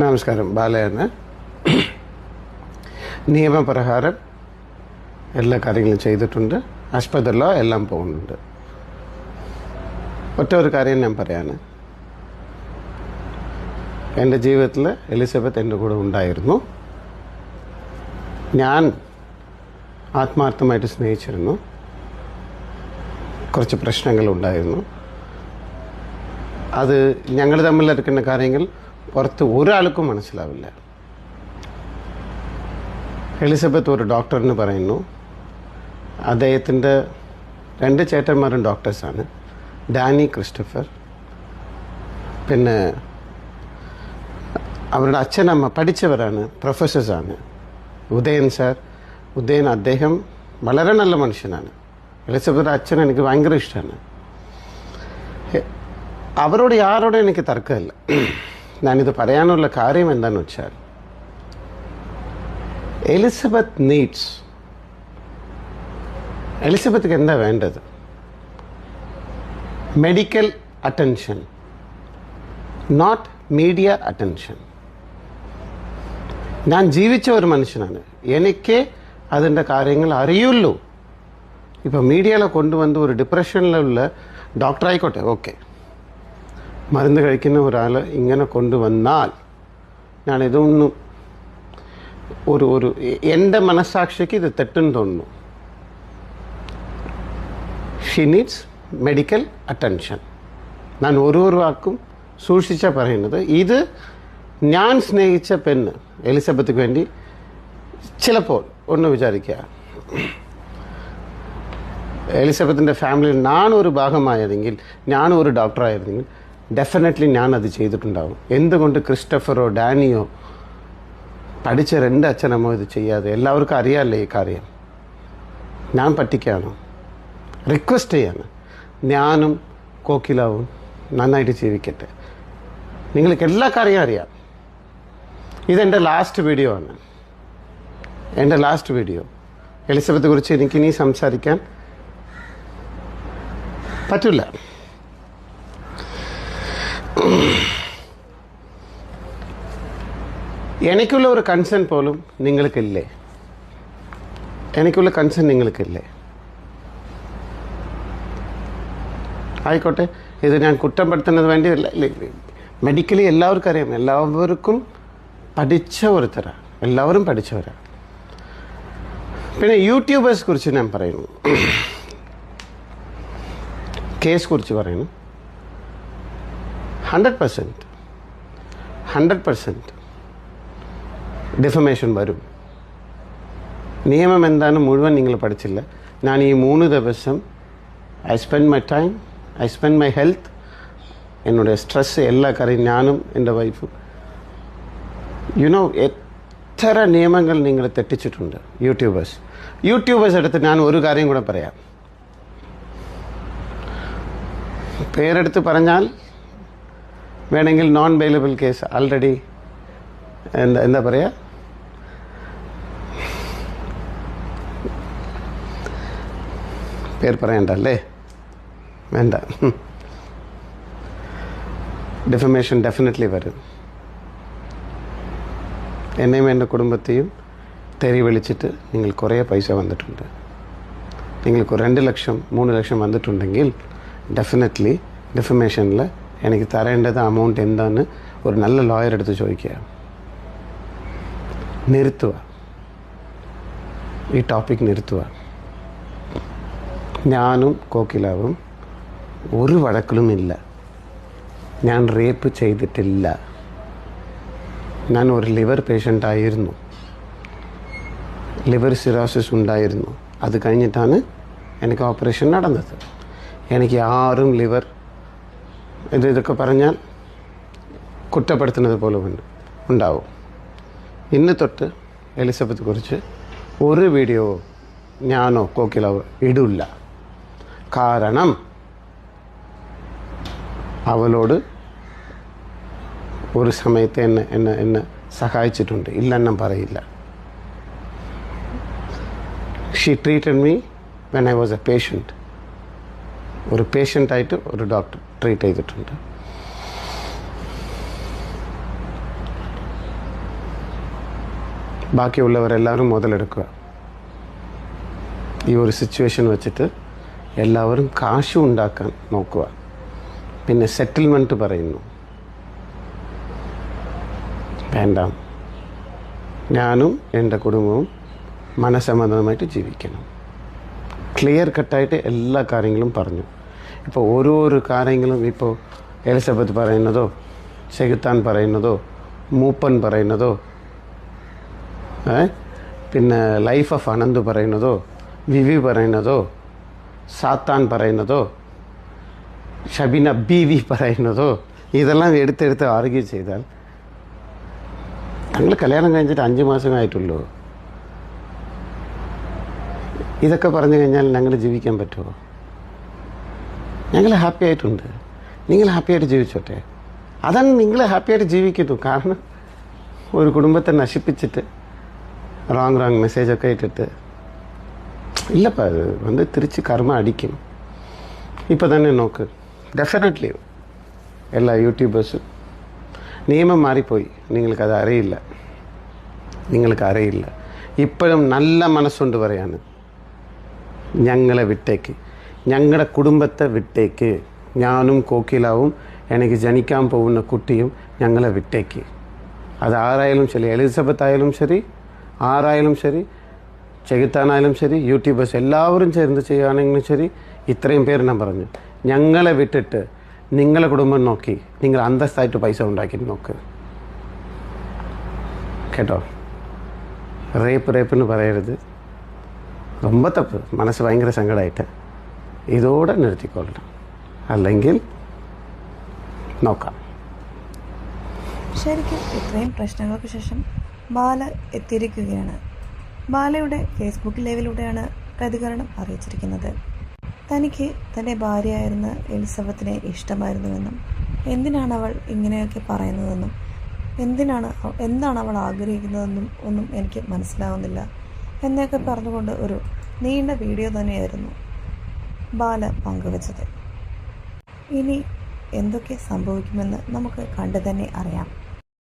നമസ്കാരം. ബാലയാണ്. നിയമപ്രകാരം എല്ലാ കാര്യങ്ങളും ചെയ്തിട്ടുണ്ട്. ആസ് പെർ ദ ലോ എല്ലാം പോകുന്നുണ്ട്. ഒറ്റ ഒരു കാര്യം ഞാൻ പറയാണ്. എൻ്റെ ജീവിതത്തിൽ എലിസബത്ത് എൻ്റെ കൂടെ ഉണ്ടായിരുന്നു. ഞാൻ ആത്മാർത്ഥമായിട്ട് സ്നേഹിച്ചിരുന്നു. കുറച്ച് പ്രശ്നങ്ങളുണ്ടായിരുന്നു. അത് ഞങ്ങൾ തമ്മിലിരിക്കുന്ന കാര്യങ്ങൾ പുറത്ത് ഒരാൾക്കും മനസ്സിലാവില്ല. എലിസബത്ത് ഒരു ഡോക്ടറിന് പറയുന്നു. അദ്ദേഹത്തിൻ്റെ 2 ചേട്ടന്മാരും ഡോക്ടേഴ്സാണ്. Dani, Christopher. പിന്നെ അവരുടെ അച്ഛനമ്മ പഠിച്ചവരാണ്, പ്രൊഫസേഴ്സാണ്. ഉദയൻ സാർ. ഉദയൻ അദ്ദേഹം വളരെ നല്ല മനുഷ്യനാണ്. എലിസബത്തിൻ്റെ അച്ഛൻ എനിക്ക് ഭയങ്കര ഇഷ്ടമാണ്. അവരോട് ആരോടും എനിക്ക് തർക്കമില്ല. ഞാനിത് പറയാനുള്ള കാര്യം എന്താണെന്ന് വെച്ചാൽ, എലിസബത്തിക്ക് എന്താ വേണ്ടത്? Medical attention, not media attention. ഞാൻ ജീവിച്ച ഒരു മനുഷ്യനാണ്. എനിക്ക് അതിൻ്റെ കാര്യങ്ങൾ അറിയുള്ളൂ. ഇപ്പം മീഡിയയിലെ കൊണ്ടുവന്ന് ഒരു ഡിപ്രഷനിലുള്ള ഡോക്ടറായിക്കോട്ടെ, ഓക്കെ, മരുന്ന് കഴിക്കുന്ന ഒരാൾ ഇങ്ങനെ കൊണ്ടുവന്നാൽ ഞാൻ ഇതൊന്നും ഒരു എൻ്റെ മനസ്സാക്ഷിക്ക് ഇത് തെറ്റെന്ന് തോന്നുന്നു. She needs medical attention. ഞാൻ ഓരോ വാക്കും സൂക്ഷിച്ചാൽ പറയുന്നത്. ഇത് ഞാൻ സ്നേഹിച്ച പെണ്ണ് എലിസബത്തിക്ക് വേണ്ടി ചിലപ്പോൾ ഒന്ന് വിചാരിക്കുക, എലിസബത്തിൻ്റെ ഫാമിലിയിൽ ഞാനൊരു ഭാഗമായതെങ്കിൽ, ഞാനൊരു ഡോക്ടറായിരുന്നെങ്കിൽ ഡെഫിനറ്റ്ലി ഞാൻ അത് ചെയ്തിട്ടുണ്ടാവും. എന്തുകൊണ്ട് ക്രിസ്റ്റഫറോ ഡാനിയോ പഠിച്ച 2 അച്ഛനമ്മോ ഇത് ചെയ്യാതെ? എല്ലാവർക്കും അറിയാമല്ലേ ഈ കാര്യം. ഞാൻ പറ്റിക്കാണോ? റിക്വസ്റ്റ് ചെയ്യാണ്. ഞാനും കോക്കിലാവും നന്നായിട്ട് ജീവിക്കട്ടെ. നിങ്ങൾക്ക് എല്ലാ കാര്യം അറിയാം. ഇതെൻ്റെ ലാസ്റ്റ് വീഡിയോ ആണ്. എൻ്റെ ലാസ്റ്റ് വീഡിയോ. എലിസബത്തെ കുറിച്ച് എനിക്കിനി സംസാരിക്കാൻ പറ്റില്ല. എനിക്കുള്ള ഒരു കൺസേൺ പോലും നിങ്ങൾക്കില്ലേ? എനിക്കുള്ള കൺസേൺ നിങ്ങൾക്കില്ലേ? ആയിക്കോട്ടെ, ഇത് ഞാൻ കുറ്റപ്പെടുത്തുന്നത് വേണ്ടിയല്ല. മെഡിക്കലി എല്ലാവർക്കും അറിയാം. എല്ലാവർക്കും പഠിച്ച ഒരുത്തരാണ്. എല്ലാവരും പഠിച്ചവരാണ്. പിന്നെ യൂട്യൂബേഴ്സ് കുറിച്ച് ഞാൻ പറയുന്നു. കേസ് കുറിച്ച് പറയുന്നു. 100% ഡിഫമേഷൻ വരും. നിയമം എന്താണ് മുഴുവൻ നിങ്ങൾ പഠിച്ചില്ല. ഞാൻ ഈ 3 ദിവസം I spend my time, I spend my health, എന്നോട് സ്ട്രെസ് എല്ലാ കാര്യം ഞാനും എൻ്റെ വൈഫും. എത്ര നിയമങ്ങൾ നിങ്ങൾ തെറ്റിച്ചിട്ടുണ്ട് യൂട്യൂബേഴ്സ് എടുത്ത്. ഞാൻ ഒരു കാര്യം കൂടെ പറയാം. പേരെടുത്ത് പറഞ്ഞാൽ വേണമെങ്കിൽ നോൺ ബെയിലബിൾ കേസ് ആൾറെഡി എന്താ പറയുക, പേര് പറയണ്ടല്ലേ, വേണ്ട. ഡിഫമേഷൻ ഡെഫിനറ്റ്ലി വരും. എന്നെയും എൻ്റെ കുടുംബത്തെയും തെറി വിളിച്ചിട്ട് നിങ്ങൾ കുറേ പൈസ വന്നിട്ടുണ്ട്. നിങ്ങൾക്ക് 2 ലക്ഷം 3 ലക്ഷം വന്നിട്ടുണ്ടെങ്കിൽ ഡെഫിനറ്റ്ലി ഡിഫമേഷനിൽ എനിക്ക് തരേണ്ടത് അമൗണ്ട് എന്താണെന്ന് ഒരു നല്ല ലോയർ എടുത്ത് ചോദിക്കുക. നിർത്തുക, ഈ ടോപ്പിക് നിർത്തുക. ഞാനും കോക്കിലാവും ഒരു വഴക്കിലും ഇല്ല. ഞാൻ റേപ്പ് ചെയ്തിട്ടില്ല. ഞാൻ ഒരു ലിവർ പേഷ്യൻ്റ് ആയിരുന്നു. ലിവർ സിറോസിസ് ഉണ്ടായിരുന്നു. അത് കഴിഞ്ഞിട്ടാണ് എനിക്ക് ഓപ്പറേഷൻ നടന്നത്. എനിക്ക് ആരും ലിവർ ഇതൊക്കെ പറഞ്ഞാൽ കുറ്റപ്പെടുത്തുന്നത് പോലെ ഉണ്ടാവും. ഇന്ന് തൊട്ട് എലിസബത്തെ കുറിച്ച് ഒരു വീഡിയോ ഞാനോ കോക്കിലാവോ ഇടില്ല. കാരണം അവളോട് ഒരു സമയത്ത് എന്നെ സഹായിച്ചിട്ടുണ്ട്. ഇല്ലെന്നും പറയില്ല. She treated me when I was A patient. ഒരു പേഷ്യൻ്റായിട്ട് ഒരു ഡോക്ടർ ട്രീറ്റ് ചെയ്തിട്ടുണ്ട്. ബാക്കിയുള്ളവരെല്ലാവരും മുതലെടുക്കുക. ഈ ഒരു സിറ്റുവേഷൻ വെച്ചിട്ട് എല്ലാവരും കാശും ഉണ്ടാക്കാൻ നോക്കുക. പിന്നെ സെറ്റിൽമെൻറ്റ് പറയുന്നു, വേണ്ട, ഞാനും എൻ്റെ കുടുംബവും മനസ്സമ്മതമായിട്ട് ജീവിക്കണം. ക്ലിയർ കട്ടായിട്ട് എല്ലാ കാര്യങ്ങളും പറഞ്ഞു. ഇപ്പോൾ ഓരോരോ കാര്യങ്ങളും ഇപ്പോൾ എലിസബത്ത് പറയുന്നതോ, ചെകുത്താൻ പറയുന്നതോ, മൂപ്പൻ പറയുന്നതോ, പിന്നെ ലൈഫ് ഓഫ് അനന്ത് പറയുന്നതോ, വിവി പറയുന്നതോ, സാത്താൻ പറയുന്നതോ, ഷബീന ബീവി പറയുന്നതോ, ഇതെല്ലാം എടുത്തെടുത്ത് ആർഗ്യൂ ചെയ്താൽ, ഞങ്ങൾ കല്യാണം കഴിഞ്ഞിട്ട് 5 മാസമായിട്ടുള്ളൂ, ഇതൊക്കെ പറഞ്ഞു കഴിഞ്ഞാൽ ഞങ്ങൾ ജീവിക്കാൻ പറ്റുമോ? ഞങ്ങൾ ഹാപ്പി ആയിട്ടുണ്ട്, നിങ്ങൾ ഹാപ്പിയായിട്ട് ജീവിച്ചോട്ടെ. അതാണ് നിങ്ങൾ ഹാപ്പിയായിട്ട് ജീവിക്കുന്നു. കാരണം ഒരു കുടുംബത്തെ നശിപ്പിച്ചിട്ട് റോങ് മെസ്സേജൊക്കെ ഇട്ടിട്ട് ഇല്ലപ്പ, അത് തിരിച്ച് കർമ്മ അടിക്കും. ഇപ്പോൾ തന്നെ നോക്ക്, ഡെഫിനറ്റ്ലി എല്ലാ യൂട്യൂബേഴ്സും നിയമം മാറിപ്പോയി, നിങ്ങൾക്കത് അറിയില്ല. ഇപ്പോഴും നല്ല മനസ്സുകൊണ്ട് പറയാണ്, ഞങ്ങളെ വിട്ടേക്ക്, ഞങ്ങളുടെ കുടുംബത്തെ വിട്ടേക്ക്, ഞാനും കോക്കിലാവും എനിക്ക് ജനിക്കാൻ പോകുന്ന കുട്ടിയും ഞങ്ങളെ വിട്ടേക്ക്. അത് ആരായാലും ശരി, എലിസബത്ത് ആയാലും ശരി, ആരായാലും ശരി, ചെകുത്താനായാലും ശരി, യൂട്യൂബേഴ്സ് എല്ലാവരും ചേർന്ന് ചെയ്യുകയാണെങ്കിലും ശരി, ഇത്രയും പേര് ഞാൻ പറഞ്ഞു, ഞങ്ങളെ വിട്ടിട്ട് നിങ്ങളെ കുടുംബം നോക്കി നിങ്ങൾ അന്തസ്സായിട്ട് പൈസ ഉണ്ടാക്കി നോക്ക്. കേട്ടോ? റേപ്പെന്ന് പറയരുത്, ரொம்ப തപ്പ്. മനസ്സ് ഭയങ്കര സങ്കടമായിട്ട് ഇതോടെ നിർത്തിക്കൊള്ളണം, അല്ലെങ്കിൽ നോക്കാം. ശരിക്കും ഇത്രയും പ്രശ്നങ്ങൾക്ക് ശേഷം ബാല എത്തിയിരിക്കുകയാണ്. ബാലയുടെ ഫേസ്ബുക്ക് ലൈവിലൂടെയാണ് പ്രതികരണം അറിയിച്ചിരിക്കുന്നത്. തനിക്ക് തൻ്റെ ഭാര്യയായിരുന്ന എലിസബത്തിനെ ഇഷ്ടമായിരുന്നുവെന്നും എന്തിനാണ് അവൾ ഇങ്ങനെയൊക്കെ പറയുന്നതെന്നും എന്താണ് അവൾ ആഗ്രഹിക്കുന്നതെന്നും ഒന്നും എനിക്ക് മനസ്സിലാവുന്നില്ല എന്നൊക്കെ പറഞ്ഞുകൊണ്ട് ഒരു നീണ്ട വീഡിയോ തന്നെയായിരുന്നു ബാല പങ്കുവച്ചത്. ഇനി എന്തൊക്കെ സംഭവിക്കുമെന്ന് നമുക്ക് കണ്ടു തന്നെ അറിയാം.